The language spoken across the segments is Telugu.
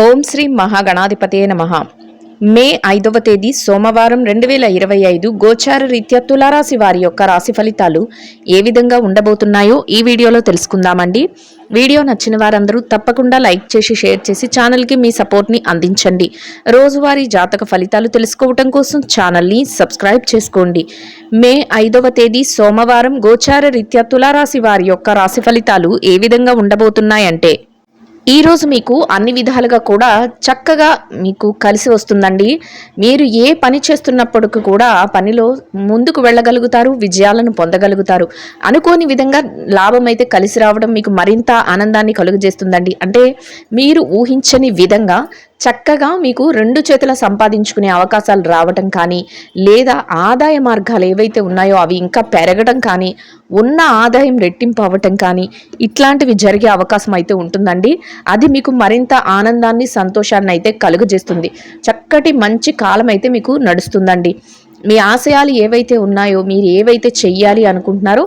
ఓం శ్రీ మహాగణాధిపతే నమః. మే 5వ తేదీ సోమవారం 2025 గోచార రీత్యా తులారాశి వారి యొక్క రాశి ఫలితాలు ఏ విధంగా ఉండబోతున్నాయో ఈ వీడియోలో తెలుసుకుందామండి. వీడియో నచ్చిన వారందరూ తప్పకుండా లైక్ చేసి షేర్ చేసి ఛానల్కి మీ సపోర్ట్ని అందించండి. రోజువారీ జాతక ఫలితాలు తెలుసుకోవటం కోసం ఛానల్ని సబ్స్క్రైబ్ చేసుకోండి. మే 5వ తేదీ సోమవారం గోచార రీత్యా తులారాశి వారి యొక్క రాశి ఫలితాలు ఏ విధంగా ఉండబోతున్నాయంటే, ఈ రోజు మీకు అన్ని విధాలుగా కూడా చక్కగా మీకు కలిసి వస్తుందండి. మీరు ఏ పని చేస్తున్నప్పటికీ కూడా ఆ పనిలో ముందుకు వెళ్ళగలుగుతారు, విజయాలను పొందగలుగుతారు. అనుకోని విధంగా లాభం అయితే కలిసి రావడం మీకు మరింత ఆనందాన్ని కలుగజేస్తుందండి. అంటే మీరు ఊహించని విధంగా చక్కగా మీకు రెండు చేతుల సంపాదించుకునే అవకాశాలు రావటం కానీ, లేదా ఆదాయ మార్గాలు ఏవైతే ఉన్నాయో అవి ఇంకా పెరగడం కానీ, ఉన్న ఆదాయం రెట్టింపు అవ్వటం కానీ ఇట్లాంటివి జరిగే అవకాశం అయితే ఉంటుందండి. అది మీకు మరింత ఆనందాన్ని, సంతోషాన్ని అయితే కలుగజేస్తుంది. చక్కటి మంచి కాలం అయితే మీకు నడుస్తుందండి. మీ ఆశయాలు ఏవైతే ఉన్నాయో, మీరు ఏవైతే చెయ్యాలి అనుకుంటున్నారో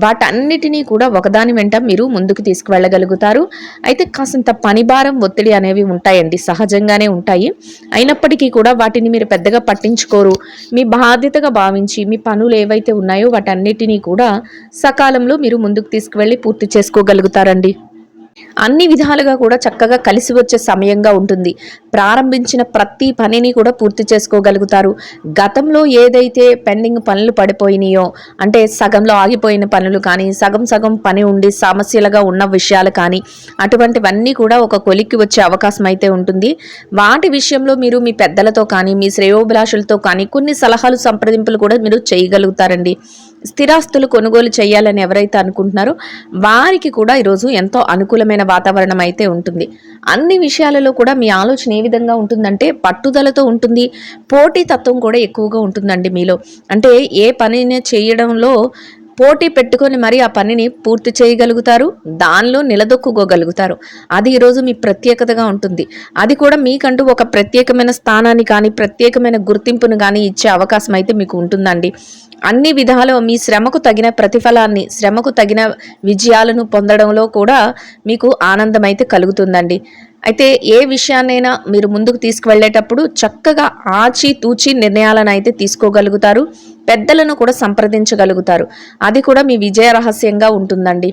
వాటన్నిటినీ కూడా ఒకదాని వెంట మీరు ముందుకు తీసుకువెళ్ళగలుగుతారు. అయితే కాసింత పనిభారం, ఒత్తిడి అనేవి ఉంటాయండి, సహజంగానే ఉంటాయి. అయినప్పటికీ కూడా వాటిని మీరు పెద్దగా పట్టించుకోరు. మీ బాధ్యతగా భావించి మీ పనులు ఏవైతే ఉన్నాయో వాటన్నిటినీ కూడా సకాలంలో మీరు ముందుకు తీసుకువెళ్ళి పూర్తి చేసుకోగలుగుతారండి. అన్ని విధాలుగా కూడా చక్కగా కలిసి వచ్చే సమయంగా ఉంటుంది. ప్రారంభించిన ప్రతి పనిని కూడా పూర్తి చేసుకోగలుగుతారు. గతంలో ఏదైతే పెండింగ్ పనులు పడిపోయినాయో, అంటే సగంలో ఆగిపోయిన పనులు కానీ, సగం పని ఉండి సమస్యలుగా ఉన్న విషయాలు కానీ, అటువంటివన్నీ కూడా ఒక కొలిక్కి వచ్చే అవకాశం అయితే ఉంటుంది. వాటి విషయంలో మీరు మీ పెద్దలతో కానీ, మీ శ్రేయోభిలాషులతో కానీ కొన్ని సలహాలు, సంప్రదింపులు కూడా మీరు చేయగలుగుతారండి. స్థిరాస్తులు కొనుగోలు చేయాలని ఎవరైతే అనుకుంటున్నారో వారికి కూడా ఈరోజు ఎంతో అనుకూలమైన వాతావరణం అయితే ఉంటుంది. అన్ని విషయాలలో కూడా మీ ఆలోచన ఏ విధంగా ఉంటుందంటే పట్టుదలతో ఉంటుంది. పోటీతత్వం కూడా ఎక్కువగా ఉంటుందండి మీలో. అంటే ఏ పనిని చేయడంలో పోటీ పెట్టుకొని మరి ఆ పనిని పూర్తి చేయగలుగుతారు, దానిలో నిలదొక్కుకోగలుగుతారు. అది ఈరోజు మీ ప్రత్యేకతగా ఉంటుంది. అది కూడా మీకంటూ ఒక ప్రత్యేకమైన స్థానాన్ని కానీ, ప్రత్యేకమైన గుర్తింపును కానీ ఇచ్చే అవకాశం అయితే మీకు ఉంటుందండి. అన్ని విధాలు మీ శ్రమకు తగిన ప్రతిఫలాన్ని, శ్రమకు తగిన విజయాలను పొందడంలో కూడా మీకు ఆనందం అయితే కలుగుతుందండి. అయితే ఏ విషయాన్నైనా మీరు ముందుకు తీసుకువెళ్ళేటప్పుడు చక్కగా ఆచితూచి నిర్ణయాలను అయితే తీసుకోగలుగుతారు. పెద్దలను కూడా సంప్రదించగలుగుతారు. అది కూడా మీ విజయ రహస్యంగా ఉంటుందండి.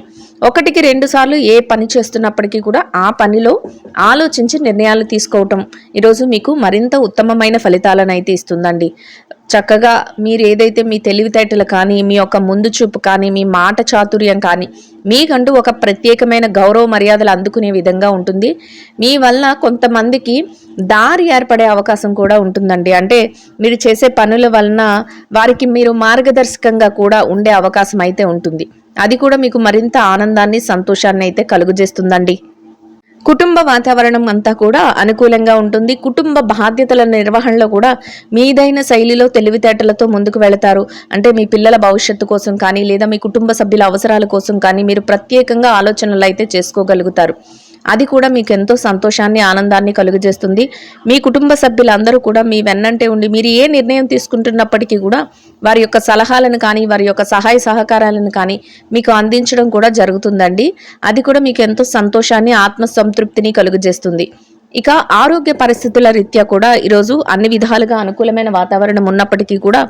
1-2 సార్లు ఏ పని చేస్తున్నప్పటికీ కూడా ఆ పనిలో ఆలోచించి నిర్ణయాలు తీసుకోవటం ఈరోజు మీకు మరింత ఉత్తమమైన ఫలితాలను అయితే ఇస్తుందండి. చక్కగా మీరు ఏదైతే మీ తెలివితేటలు కానీ, మీ యొక్క ముందు చూపు కానీ, మీ మాట చాతుర్యం కానీ, మీకంటూ ఒక ప్రత్యేకమైన గౌరవ మర్యాదలు అందుకునే విధంగా ఉంటుంది. మీ వల్ల కొంతమందికి దారి ఏర్పడే అవకాశం కూడా ఉంటుందండి. అంటే మీరు చేసే పనుల వలన వారికి మీరు మార్గదర్శకంగా కూడా ఉండే అవకాశం అయితే ఉంటుంది. అది కూడా మీకు మరింత ఆనందాన్ని, సంతోషాన్ని అయితే కలుగజేస్తుందండి. కుటుంబ వాతావరణం అంతా కూడా అనుకూలంగా ఉంటుంది. కుటుంబ బాధ్యతల నిర్వహణలో కూడా మీదైన శైలిలో తెలివితేటలతో ముందుకు వెళతారు. అంటే మీ పిల్లల భవిష్యత్తు కోసం కానీ, లేదా మీ కుటుంబ సభ్యుల అవసరాల కోసం కానీ మీరు ప్రత్యేకంగా ఆలోచనలు అయితే చేసుకోగలుగుతారు. అది కూడా మీకు ఎంతో సంతోషాన్ని, ఆనందాన్ని కలుగజేస్తుంది. మీ కుటుంబ సభ్యులందరూ కూడా మీ వెన్నంటే ఉండి మీరు ఏ నిర్ణయం తీసుకుంటున్నప్పటికీ కూడా వారి యొక్క సలహాలను కానీ, వారి యొక్క సహాయ సహకారాలను కానీ మీకు అందించడం కూడా జరుగుతుందండి. అది కూడా మీకు ఎంతో సంతోషాన్ని, ఆత్మసంతృప్తిని కలుగజేస్తుంది. ఇక ఆరోగ్య పరిస్థితుల రీత్యా కూడా ఈరోజు అన్ని విధాలుగా అనుకూలమైన వాతావరణం ఉన్నప్పటికీ కూడా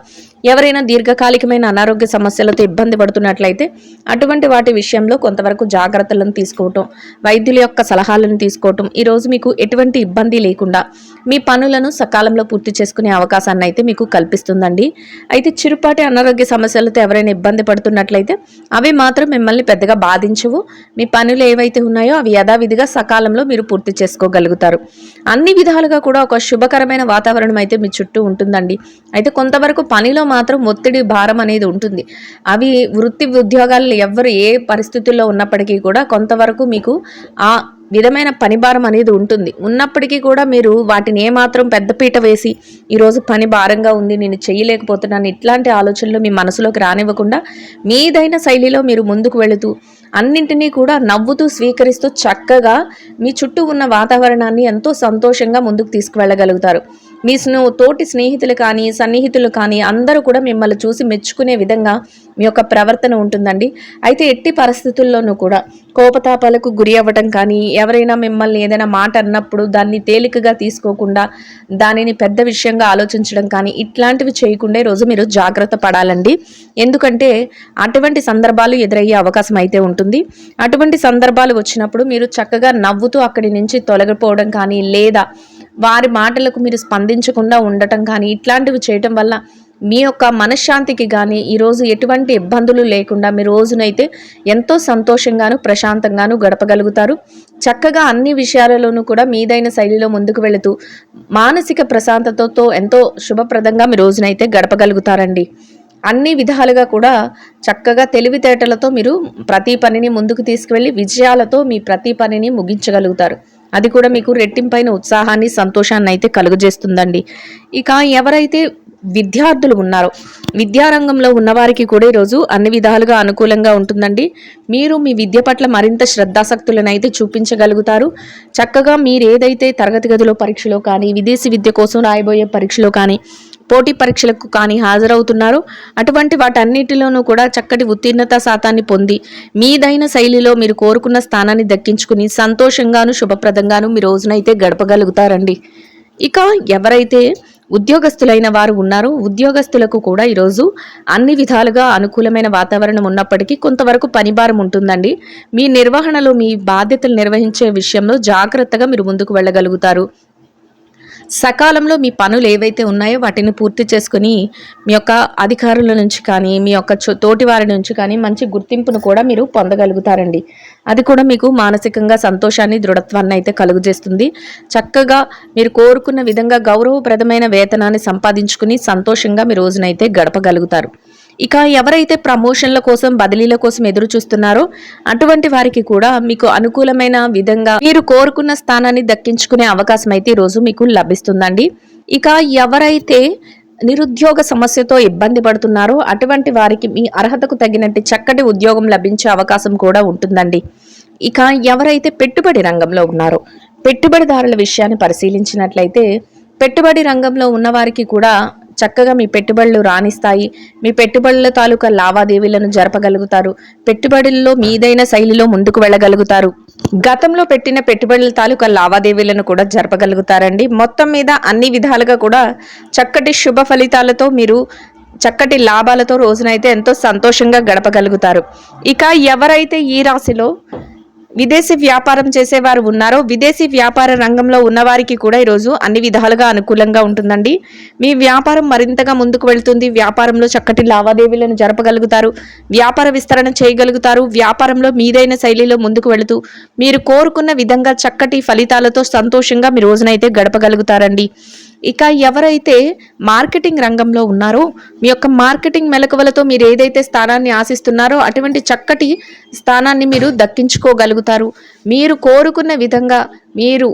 ఎవరైనా దీర్ఘకాలికమైన అనారోగ్య సమస్యలతో ఇబ్బంది పడుతున్నట్లయితే అటువంటి వాటి విషయంలో కొంతవరకు జాగ్రత్తలను తీసుకోవటం, వైద్యుల యొక్క సలహాలను తీసుకోవటం ఈరోజు మీకు ఎటువంటి ఇబ్బంది లేకుండా మీ పనులను సకాలంలో పూర్తి చేసుకునే అవకాశాన్ని అయితే మీకు కల్పిస్తుందండి. అయితే చిరుపాటి అనారోగ్య సమస్యలతో ఎవరైనా ఇబ్బంది పడుతున్నట్లయితే అవి మాత్రం మిమ్మల్ని పెద్దగా బాధించవు. మీ పనులు ఏవైతే ఉన్నాయో అవి యథావిధిగా సకాలంలో మీరు పూర్తి చేసుకోగలుగుతారు. అన్ని విధాలుగా కూడా ఒక శుభకరమైన వాతావరణం అయితే మీ చుట్టూ ఉంటుందండి. అయితే కొంతవరకు పనిలో మాత్రం ఒత్తిడి, భారం అనేది ఉంటుంది. అవి వృత్తి ఉద్యోగాలు ఎవరు ఏ పరిస్థితుల్లో ఉన్నప్పటికీ కూడా కొంతవరకు మీకు ఆ విధమైన పని భారం అనేది ఉంటుంది. ఉన్నప్పటికీ కూడా మీరు వాటిని ఏమాత్రం పెద్దపీట వేసి ఈరోజు పని భారంగా ఉంది, నేను చేయలేకపోతున్నాను, ఇట్లాంటి ఆలోచనలు మీ మనసులోకి రానివ్వకుండా మీదైన శైలిలో మీరు ముందుకు వెళుతూ అన్నింటినీ కూడా నవ్వుతూ స్వీకరిస్తూ చక్కగా మీ చుట్టూ ఉన్న వాతావరణాన్ని ఎంతో సంతోషంగా ముందుకు తీసుకువెళ్ళగలుగుతారు. మీ తోటి స్నేహితులు కానీ సన్నిహితులు కానీ అందరూ కూడా మిమ్మల్ని చూసి మెచ్చుకునే విధంగా మీ యొక్క ప్రవర్తన ఉంటుందండి. అయితే ఎట్టి పరిస్థితుల్లోనూ కూడా కోపతాపాలకు గురి అవ్వటం కానీ, ఎవరైనా మిమ్మల్ని ఏదైనా మాట అన్నప్పుడు దాన్ని తేలికగా తీసుకోకుండా దానిని పెద్ద విషయంగా ఆలోచించడం కానీ ఇట్లాంటివి చేయకుండా ఈరోజు మీరు జాగ్రత్త పడాలండి. ఎందుకంటే అటువంటి సందర్భాలు ఎదురయ్యే అవకాశం అయితే ఉంటుంది. అటువంటి సందర్భాలు వచ్చినప్పుడు మీరు చక్కగా నవ్వుతూ అక్కడి నుంచి తొలగిపోవడం కానీ, లేదా వారి మాటలకు మీరు స్పందించకుండా ఉండటం కానీ ఇట్లాంటివి చేయటం వల్ల మీ యొక్క మనశ్శాంతికి కానీ ఈరోజు ఎటువంటి ఇబ్బందులు లేకుండా మీ రోజునైతే ఎంతో సంతోషంగాను ప్రశాంతంగాను గడపగలుగుతారు. చక్కగా అన్ని విషయాలలోనూ కూడా మీదైన శైలిలో ముందుకు వెళుతూ మానసిక ప్రశాంతతతో ఎంతో శుభప్రదంగా మీ రోజునైతే గడపగలుగుతారండి. అన్ని విధాలుగా కూడా చక్కగా తెలివితేటలతో మీరు ప్రతి పనిని ముందుకు తీసుకువెళ్ళి విజయాలతో మీ ప్రతి పనిని ముగించగలుగుతారు. అది కూడా మీకు రెట్టింపైన ఉత్సాహాన్ని సంతోషాన్ని అయితే కలుగజేస్తుందండి. ఇక ఎవరైతే విద్యార్థులు ఉన్నారో విద్యారంగంలో ఉన్నవారికి కూడా ఈరోజు అన్ని విధాలుగా అనుకూలంగా ఉంటుందండి. మీరు మీ విద్య పట్ల మరింత శ్రద్ధాసక్తులను అయితే చూపించగలుగుతారు. చక్కగా మీరు ఏదైతే తరగతి గదిలో పరీక్షలో కానీ, విదేశీ విద్య కోసం రాయబోయే పరీక్షలో కానీ, పోటీ పరీక్షలకు కానీ హాజరవుతున్నారు. అటువంటి వాటన్నిటిలోనూ కూడా చక్కటి ఉత్తీర్ణత శాతాన్ని పొంది మీదైన శైలిలో మీరు కోరుకున్న స్థానాన్ని దక్కించుకుని సంతోషంగాను శుభప్రదంగాను మీ రోజునైతే గడపగలుగుతారండి. ఇక ఎవరైతే ఉద్యోగస్తులైన వారు ఉన్నారో ఉద్యోగస్తులకు కూడా ఈరోజు అన్ని విధాలుగా అనుకూలమైన వాతావరణం ఉన్నప్పటికీ కొంతవరకు పనిభారం ఉంటుందండి. మీ నిర్వహణలో మీ బాధ్యతలు నిర్వహించే విషయంలో జాగ్రత్తగా మీరు ముందుకు వెళ్ళగలుగుతారు. సకాలంలో మీ పనులు ఏవైతే ఉన్నాయో వాటిని పూర్తి చేసుకుని మీ యొక్క అధికారుల నుంచి కానీ, మీ యొక్క తోటి వారి నుంచి కానీ మంచి గుర్తింపును కూడా మీరు పొందగలుగుతారండి. అది కూడా మీకు మానసికంగా సంతోషాన్ని, దృఢత్వాన్ని అయితే కలుగజేస్తుంది. చక్కగా మీరు కోరుకున్న విధంగా గౌరవప్రదమైన వేతనాన్ని సంపాదించుకుని సంతోషంగా మీ రోజునైతే గడపగలుగుతారు. ఇక ఎవరైతే ప్రమోషన్ల కోసం, బదిలీల కోసం ఎదురు చూస్తున్నారో అటువంటి వారికి కూడా మీకు అనుకూలమైన విధంగా మీరు కోరుకున్న స్థానాన్ని దక్కించుకునే అవకాశం అయితే ఈరోజు మీకు లభిస్తుందండి. ఇక ఎవరైతే నిరుద్యోగ సమస్యతో ఇబ్బంది పడుతున్నారో అటువంటి వారికి మీ అర్హతకు తగినట్టు చక్కటి ఉద్యోగం లభించే అవకాశం కూడా ఉంటుందండి. ఇక ఎవరైతే పెట్టుబడి రంగంలో ఉన్నారో పెట్టుబడిదారుల విషయాన్ని పరిశీలించినట్లయితే పెట్టుబడి రంగంలో ఉన్నవారికి కూడా చక్కగా మీ పెట్టుబడులు రాణిస్తాయి. మీ పెట్టుబడుల తాలూకా లావాదేవీలను జరపగలుగుతారు. పెట్టుబడుల్లో మీదైన శైలిలో ముందుకు వెళ్ళగలుగుతారు. గతంలో పెట్టిన పెట్టుబడుల తాలూకా లావాదేవీలను కూడా జరపగలుగుతారండి. మొత్తం మీద అన్ని విధాలుగా కూడా చక్కటి శుభ ఫలితాలతో మీరు చక్కటి లాభాలతో రోజునైతే ఎంతో సంతోషంగా గడపగలుగుతారు. ఇక ఎవరైతే ఈ రాశిలో విదేశీ వ్యాపారం చేసేవారు ఉన్నారో విదేశీ వ్యాపార రంగంలో ఉన్నవారికి కూడా ఈరోజు అన్ని విధాలుగా అనుకూలంగా ఉంటుందండి. మీ వ్యాపారం మరింతగా ముందుకు వెళ్తుంది. వ్యాపారంలో చక్కటి లావాదేవీలను జరపగలుగుతారు. వ్యాపార విస్తరణ చేయగలుగుతారు. వ్యాపారంలో మీదైన శైలిలో ముందుకు వెళుతూ మీరు కోరుకున్న విధంగా చక్కటి ఫలితాలతో సంతోషంగా మీ రోజునైతే గడపగలుగుతారండి. ఇక ఎవరైతే మార్కెటింగ్ రంగంలో ఉన్నారో మీ యొక్క మార్కెటింగ్ మెలకువలతో మీరు ఏదైతే స్థానాన్ని ఆశిస్తున్నారో అటువంటి చక్కటి స్థానాన్ని మీరు దక్కించుకోగలుగుతారు. మీరు కోరుకున్న విధంగా మీరు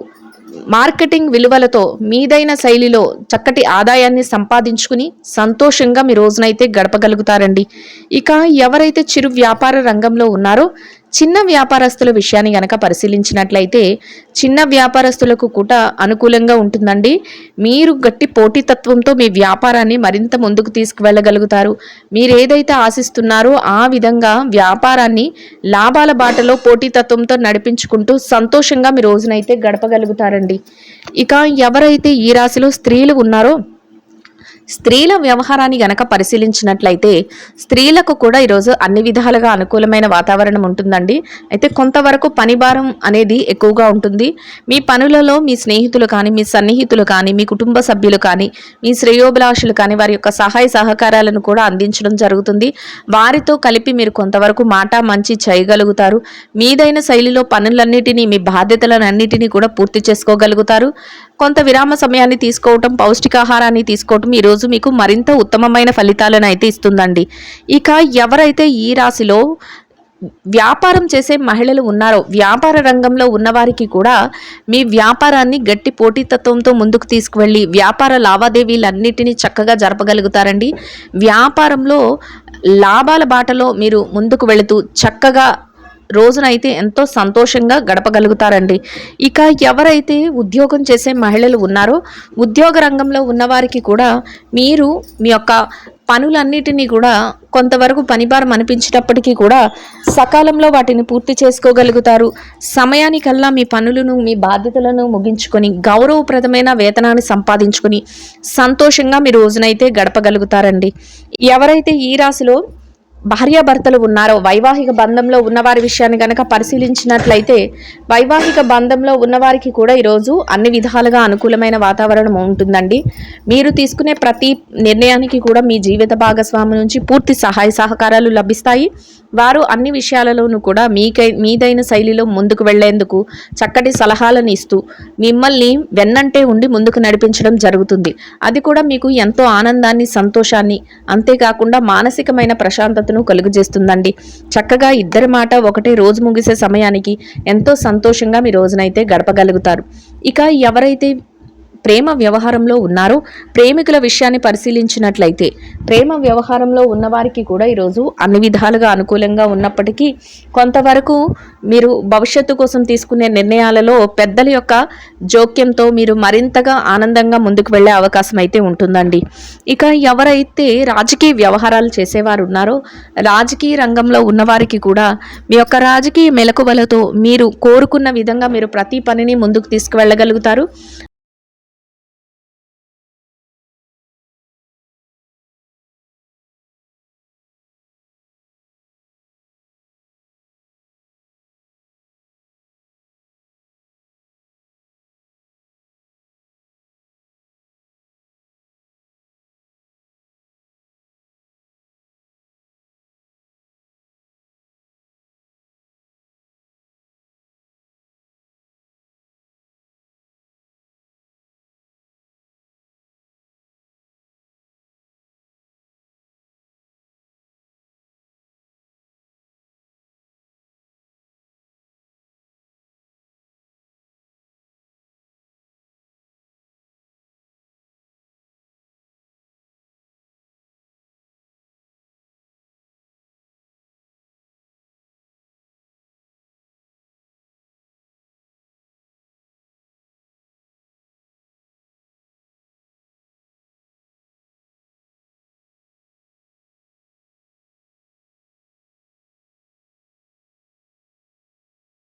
మార్కెటింగ్ విలువలతో మీదైన శైలిలో చక్కటి ఆదాయాన్ని సంపాదించుకుని సంతోషంగా మీ రోజునైతే గడపగలుగుతారండి. ఇక ఎవరైతే చిరు వ్యాపార రంగంలో ఉన్నారో చిన్న వ్యాపారస్తుల విషయాన్ని గనక పరిశీలించినట్లయితే చిన్న వ్యాపారస్తులకు కూడా అనుకూలంగా ఉంటుందండి. మీరు గట్టి పోటీతత్వంతో మీ వ్యాపారాన్ని మరింత ముందుకు తీసుకువెళ్ళగలుగుతారు. మీరు ఏదైతే ఆశిస్తున్నారో ఆ విధంగా వ్యాపారాన్ని లాభాల బాటలో పోటీతత్వంతో నడిపించుకుంటూ సంతోషంగా మీ రోజునైతే గడపగలుగుతారండి. ఇక ఎవరైతే ఈ రాశిలో స్త్రీలు ఉన్నారో స్త్రీల వ్యవహారాన్ని గనక పరిశీలించినట్లయితే స్త్రీలకు కూడా ఈరోజు అన్ని విధాలుగా అనుకూలమైన వాతావరణం ఉంటుందండి. అయితే కొంతవరకు పనిభారం అనేది ఎక్కువగా ఉంటుంది. మీ పనులలో మీ స్నేహితులు కానీ, మీ సన్నిహితులు కానీ, మీ కుటుంబ సభ్యులు కానీ, మీ శ్రేయోభిలాషులు కానీ వారి యొక్క సహాయ సహకారాలను కూడా అందించడం జరుగుతుంది. వారితో కలిపి మీరు కొంతవరకు మాట మంచి చేయగలుగుతారు. మీదైన శైలిలో పనులన్నిటినీ, మీ బాధ్యతలన్నిటినీ కూడా పూర్తి చేసుకోగలుగుతారు. కొంత విరామ సమయాన్ని తీసుకోవటం, పౌష్టికాహారాన్ని తీసుకోవటం ఈరోజు మీకు మరింత ఉత్తమమైన ఫలితాలను అయితే ఇస్తుందండి. ఇక ఎవరైతే ఈ రాశిలో వ్యాపారం చేసే మహిళలు ఉన్నారో వ్యాపార రంగంలో ఉన్నవారికి కూడా మీ వ్యాపారాన్ని గట్టి పోటీతత్వంతో ముందుకు తీసుకువెళ్ళి వ్యాపార లావాదేవీలన్నిటినీ చక్కగా జరపగలుగుతారండి. వ్యాపారంలో లాభాల బాటలో మీరు ముందుకు వెళుతూ చక్కగా రోజునైతే ఎంతో సంతోషంగా గడపగలుగుతారండి. ఇక ఎవరైతే ఉద్యోగం చేసే మహిళలు ఉన్నారో ఉద్యోగ రంగంలో ఉన్నవారికి కూడా మీరు మీ యొక్క పనులన్నిటినీ కూడా కొంతవరకు పనిభారం అనిపించినప్పటికీ కూడా సకాలంలో వాటిని పూర్తి చేసుకోగలుగుతారు. సమయానికల్లా మీ పనులను మీ బాధ్యతలను ముగించుకొని గౌరవప్రదమైన వేతనాన్ని సంపాదించుకొని సంతోషంగా మీ రోజునైతే గడపగలుగుతారండి. ఎవరైతే ఈ రాశిలో భార్యాభర్తలు ఉన్నారో వైవాహిక బంధంలో ఉన్నవారి విషయాన్ని గనక పరిశీలించినట్లయితే వైవాహిక బంధంలో ఉన్నవారికి కూడా ఈరోజు అన్ని విధాలుగా అనుకూలమైన వాతావరణం ఉంటుందండి. మీరు తీసుకునే ప్రతి నిర్ణయానికి కూడా మీ జీవిత భాగస్వామి నుంచి పూర్తి సహాయ సహకారాలు లభిస్తాయి. వారు అన్ని విషయాలలోనూ కూడా మీదైన శైలిలో ముందుకు వెళ్లేందుకు చక్కటి సలహాలను ఇస్తూ మిమ్మల్ని వెన్నంటే ఉండి ముందుకు నడిపించడం జరుగుతుంది. అది కూడా మీకు ఎంతో ఆనందాన్ని, సంతోషాన్ని, అంతేకాకుండా మానసికమైన ప్రశాంతతను కలుగజేస్తుందండి. చక్కగా ఇద్దరి మాట ఒకటే రోజు ముగిసే సమయానికి ఎంతో సంతోషంగా మీ రోజునైతే గడపగలుగుతారు. ఇక ఎవరైతే ప్రేమ వ్యవహారంలో ఉన్నారో ప్రేమికుల విషయాన్ని పరిశీలించినట్లయితే ప్రేమ వ్యవహారంలో ఉన్నవారికి కూడా ఈరోజు అన్ని విధాలుగా అనుకూలంగా ఉన్నప్పటికీ కొంతవరకు మీరు భవిష్యత్తు కోసం తీసుకునే నిర్ణయాలలో పెద్దల యొక్క జోక్యంతో మీరు మరింతగా ఆనందంగా ముందుకు వెళ్ళే అవకాశం అయితే ఉంటుందండి. ఇక ఎవరైతే రాజకీయ వ్యవహారాలు చేసేవారు ఉన్నారో రాజకీయ రంగంలో ఉన్నవారికి కూడా మీ యొక్క రాజకీయ మెలకువలతో మీరు కోరుకున్న విధంగా మీరు ప్రతి పనిని ముందుకు తీసుకువెళ్ళగలుగుతారు.